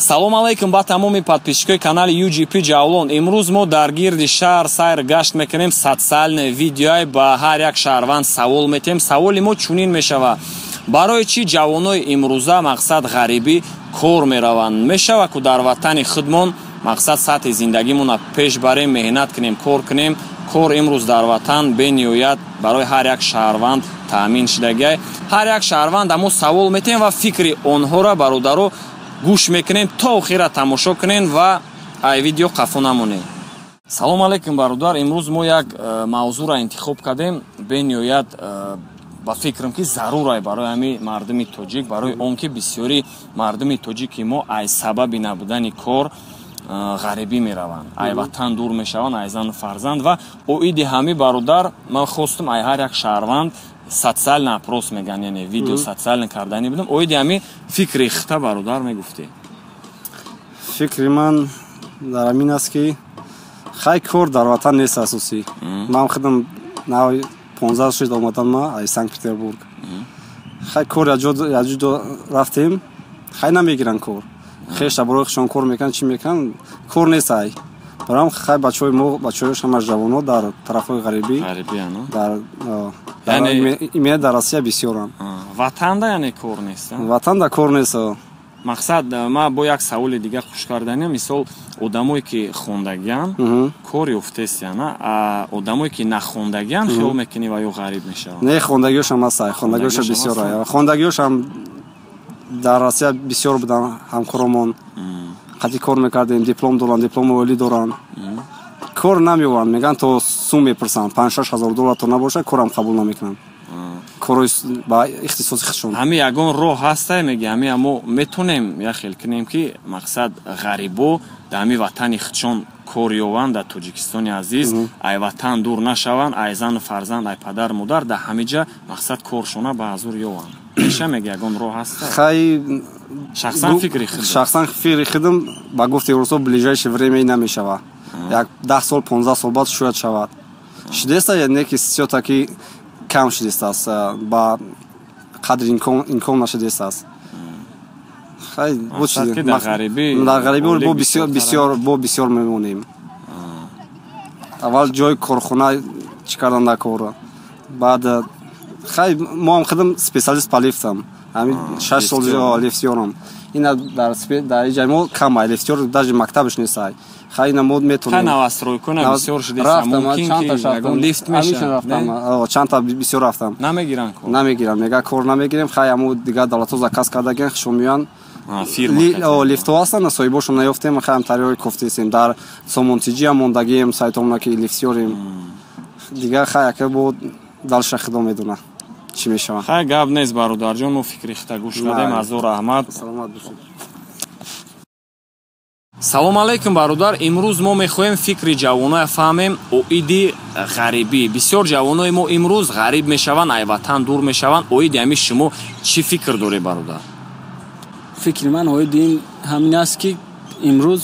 Салом алейкум ба тамоми подписчикои канали UGP Javlon. Имруз мо дар гирди шаҳр сайр гашт мекунем. Социальный видео ба ҳар як шаҳрванд савол метем. Саволи мо чунин мешава: барои чӣ ҷавонои имрӯза мақсад гариби кор мераванд? Мешава ку дар ватани худмон мақсад сатҳи зиндагимона пеш барем, меҳнат кунем, кор кунем. Кор имрӯз дар ватан бениҳоят барои ҳар як шаҳрванд таъмин шудагиай. Ҳар як шаҳрванд мо савол метем ва фикри онҳоро бародаро гӯш мекунем то охира тамошо кунен ва ай видео қафо намонед. Салом алейкум бародар, имрӯз мо як мавзӯъро интихоб кардем. Бениҳоят ба фикрам ки зарура барои ҳами мардуми тоҷик, барои он ки бисёри мардуми тоҷики мо ай сабаби набудани кор гарибӣ мераванд, ай ватан дур мешаванд, ай зану фарзанд ва оиди ҳами бародар ман хостум ай ҳар як шаҳрванд социальный опрос меган, яъне видео социальный кардани будам. Оиди ҳами фикри хита бародар мегуфтӣ? фикри ман дар ҳамин аст ки хай кор дар ватан нест асосӣ. Ман худам нави 15 шуд омадан ма ай Санкт Петербург. Хай кор яҷо рафтем, хай намегиранд кор. Хешта барои хушон кор мекунанд, чӣ мекунанд? Кор нест ай. Барам хай бачаҳои мо, бачаҳои ҳама ҷавонҳо дар тарафҳои гарибӣ, яъне дар Россия бисёранд. Ватанда яъне кор нест? Ватанда кор нест. Мақсад ма бо як саволи дигар хуш карданам. Мисол одамое ки хондагиян кор ёфтест яна, а одамое ки нахондагиян хиёл мекунӣ ва ё гариб мешаванд? Не, хондагиёшам аст ай. Хондагиёшам бисёр ай. Хондагиёшам дар Россия бисёр будан ҳамкоромон. қатъи кор мекардем, диплом доранд, дипломи олӣ доранд. Кор намеёванд, меган то сум мепурсанд, 5-6 ҳазор доллар то набошад, корам қабул намекунанд. Корои ба ихтисоси худшон. Ҳами ягон роҳ ҳастай меги, ҳами амо метонем як хел кунем ки мақсад гарибо дар ҳами ватани худшон кор ёванд, дар Тоҷикистони азиз, ай ватан дур нашаванд, ай зану фарзанд, ай падар модар дар ҳами ҷа мақсад коршона ба ҳазур ёванд. Меша меги ягон роҳ ҳаста? Хай шахсан фикри худам. Шахсан фикри худам ба гуфти рӯзҳо ближайши времени намешава. Як 10 сол, 15 сол баъд шояд шавад. Шудеста яъне ки сиётаки кам шудестааст, ба қадри имкон нашудестааст. Хай мақсад ки дар гарибӣ бо бисёр мемонем. Аввал ҷои корхона чӣ кардан дар кора. Баъд хай мо ҳам худам специалист по лифтам. Ҳамин 6 сол лифтёрам. Ина дар ҷаи мо кам ай лифтёр, даже мактабаш нест ай. Хай ина мо метонем. Хай навастройкуна бисёр шудест, мумкин ки ягон лифт мешавад. Чанд та бисёр рафтам. Намегиранд кор. Намегиранд, мега кор намегирем. Хай амо дигар давлатҳо заказ кардаган хушон меёянд. Фирма лифтҳо ҳастанд, соҳибошон наёфтем, хай ҳам тарёи кофтесем. Дар Сомонтиҷи ҳам мондагием, сайтомона ки лифтёрем. Дигар хай яка бо далша худо медона чӣ мешавад. Хай гап нест бародарҷон, мо фикри хита гӯш кардем. Азор раҳмат. Саломат бошед. Салом алейкум бародар, имрӯз мо мехоҳем фикри ҷавоноя фаҳмем оиди гарибӣ. Бисёр ҷавонои мо имрӯз гариб мешаванд, ай ватан дур мешаванд. Оиди ҳами шумо чӣ фикр доред бародар? фикри ман оиди ҳамин аст ки имрӯз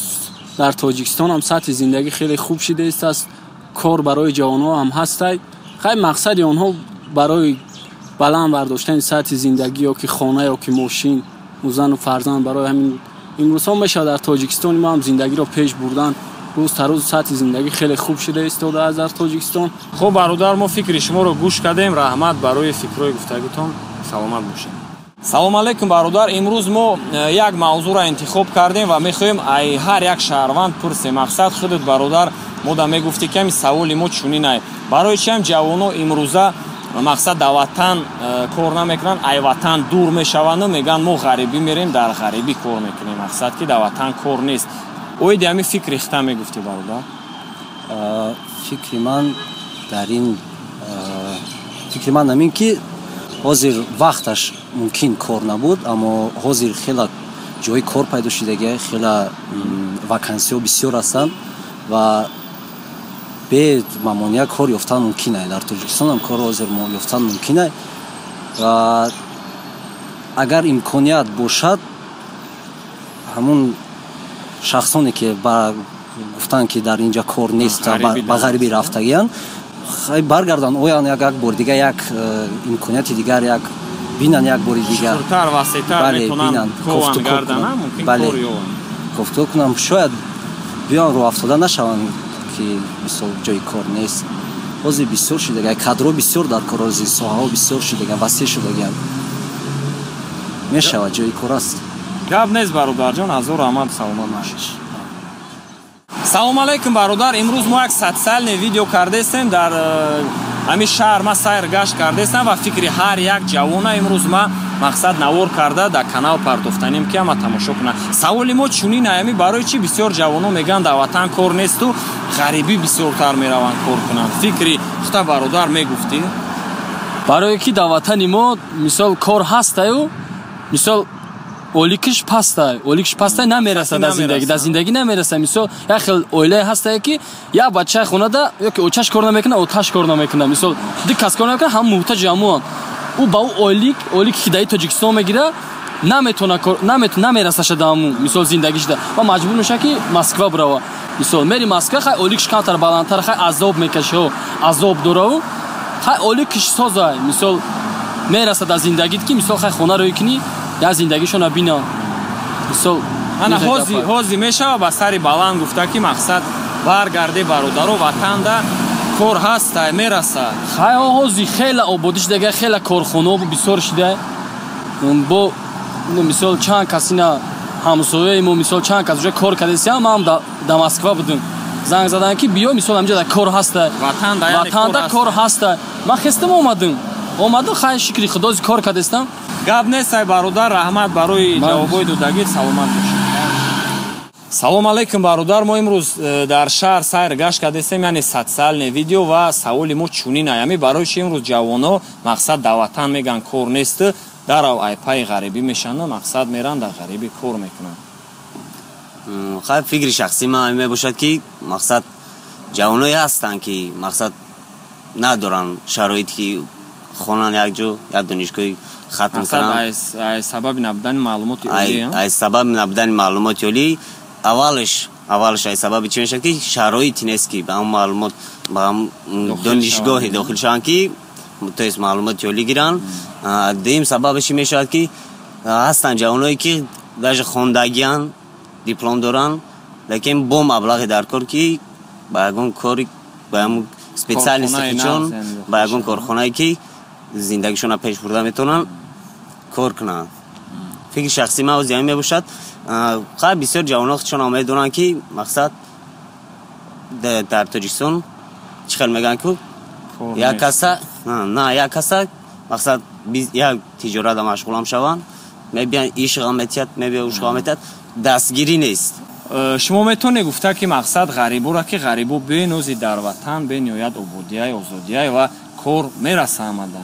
дар Тоҷикистон ҳам сатҳи зиндагӣ хеле хуб шудааст, кор барои ҷавонҳо ҳам ҳастай. хай мақсади онҳо барои баланд бардоштани сатҳи зиндагӣ ё ки хона ё ки мошин, зану фарзанд, барои ҳамин имрӯзҳо мешавад дар Тоҷикистони мо ҳам зиндагиро пеш бурдан. рӯз та рӯз сатҳи зиндагӣ хеле хуб шуда истодааст дар Тоҷикистон. Хуб бародар, мо фикри шуморо гӯш кардем. Раҳмат барои фикрои гуфтагитон. Саломат бошед. Салом алейкум бародар, имрӯз мо як мавзӯъро интихоб кардем ва мехоҳем ай ҳар як шаҳрванд пурсем. Мақсад худат бародар мода мегуфти ки ҳами саволи мо чунин ай: барои чӣ ҳам ҷавоно имрӯза мақсад дар ватан кор намекунанд, ай ватан дур мешаванду меган мо гарибӣ мерем, дар гарибӣ кор мекунем, мақсад ки дар ватан кор нест. оиди ҳами фикри хита мегуфти бародар? фикри ман дар ин фикри ман ҳамин ки ҳозир вақташ мумкин кор набуд, аммо ҳозир хела ҷои кор пайдо шудагия, хела вакансияҳо бисёр ҳастанд ва бе мамоният кор ёфтан мумкин аст. Дар Тоҷикистон ҳам кор ҳозир ёфтан мумкин аст ва агар имконият бошад, ҳамун шахсоне ки гуфтанд ки дар инҷа кор нест, ба гарибӣ рафтагиянд, хай баргардан, оян як бор дигар, як имконияти дигар, як бинан, як бори дигар. Шухуртар, васитар метонанд кован гардана, мумкин кор ёванд. گفتگو کنم شاید بیان رو افتاده نشوند که مثلا جای کار نیست. حاضر بسیار شده کادر بسیار در کار از ساحه بسیار شده وسیع شده میشود جای کار است. گپ نیست برادر جان هزار رحمت سلامت باشید. سلام علیکم برادر. امروز ما یک социальный ویدیو کرده استیم در همین شهر ما سیر گشت کرده استیم و فکری هر یک جوان امروز ما مقصد نوار کرده در کانال پرتوفتانیم که ما تماشا کنه. سوال ما چونی نیامی برای چی بسیار جوانو میگن در وطن کار نیست و غریبی بسیارتر میروند کار کنن. فکری خدا برادر میگفتی برای کی در وطن ما مثال کار هست و مثال اولیکش پاستا نمیرسه در زندگی نمیرسه. مثال یک خیلی اوله هست که یا بچه خونه ده یا که اوچش کار نمیکنه اوتش کار نمیکنه مثال دیگه کس کار نمیکنه هم محتاج همون او با اولیک که در تاجیکستان میگیره نمیرسه شده همون مثال زندگیش ده و مجبور میشه که مسکو بره. مثال میری مسکو خیلی اولیکش کمتر بالاتر خیلی عذاب میکشه و عذاب داره و خیلی اولیکش سازه مثال میرسه در زندگیت که مثال خیلی خونه روی کنی یا زندگیشون بینا مثال انا حوزی میشه و با سری بالان گفته که مقصد برگرده برادر و وطن ده کار هست میرسه. خیلی حوزی خیلی آبادیش دیگه خیلی کارخونه بسیار شده با مثال چند کسی نه همسایه ما مثال چند کسی کار کرده ما هم در مسکو بودیم زنگ زدن که بیا مثال همجا در کار هست وطن ده کار هست. من خستم اومدم خیلی شکری خدا کار کردستم. گپ نیست برادر رحمت برای جوابای دودگی سلامت باشید. سلام علیکم برادر. ما امروز در شهر سیر گشت کردیم یعنی социальный ویدیو و سوال ما چونی نیامی برای چی امروز جوانا مقصد در وطن میگن کار نیست در ای پای غریبی میشن مقصد میرن در غریبی کار میکنن. خیلی فکر شخصی من می باشد که مقصد جوانایی هستن که مقصد ندارن شرایطی که خونن یک جو یا دانشگاهی ختم کنن. ای سبب نبودن معلومات اولی ای سبب نبودن معلومات اولی اولش ای سبب چی میشه که شرایطی نیست که به هم معلومات به هم دانشگاهی داخل شدن که متوسط معلومات اولی گیرن. دیم سببش میشه که هستن جوانایی که در خواندگیان دیپلم دارن لیکن با مبلغ در کار که با یگان کاری با هم سپیسیالیست چون با یگان کارخانه‌ای که زندگیشون پیش برده میتونن کار کنن. فکر شخصی ما از یعنی میباشد خیلی بسیار جوانان چون آمده دارن که مقصد در تاجیکستان چخیل میگن که یک کسا مقصد یک تجارت مشغول هم شوند میبین ایش غامتیت میبین اوش غامتیت دستگیری نیست. شما میتونه گفته که مقصد غریبو را که غریبو بینوزی در وطن بینوید عبودیای آزادیای و کار میرسه آمده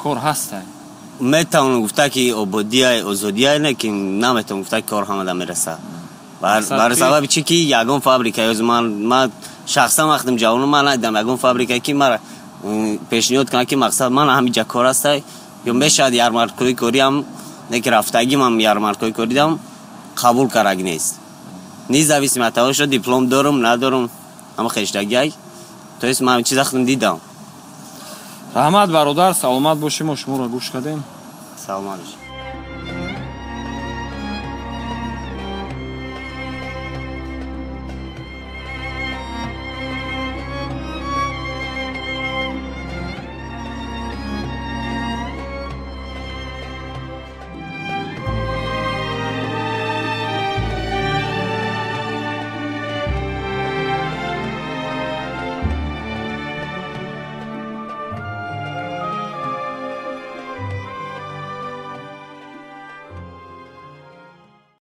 کار هست. میتونه گفته که عبودیای آزادیای نه که نمیتونه گفته که کار همه میرسه برای سبب چی که یگان فابریکه از من شخصا وقتم جوانم من ندیدم یگان فابریکه که مرا پیشنهاد کنه که مقصد من همینجا کار است یا میشد یارمارکوی کاری هم نه که رفتگی من یارمارکوی کاری دارم قبول کرده نیست نیز اویسی متوش دیپلم دارم ندارم اما خشتگی تو اسم من چیز اختم دیدم. رحمت برادر سلامت باشیم و شما را گوش کردیم. سلامت باشیم.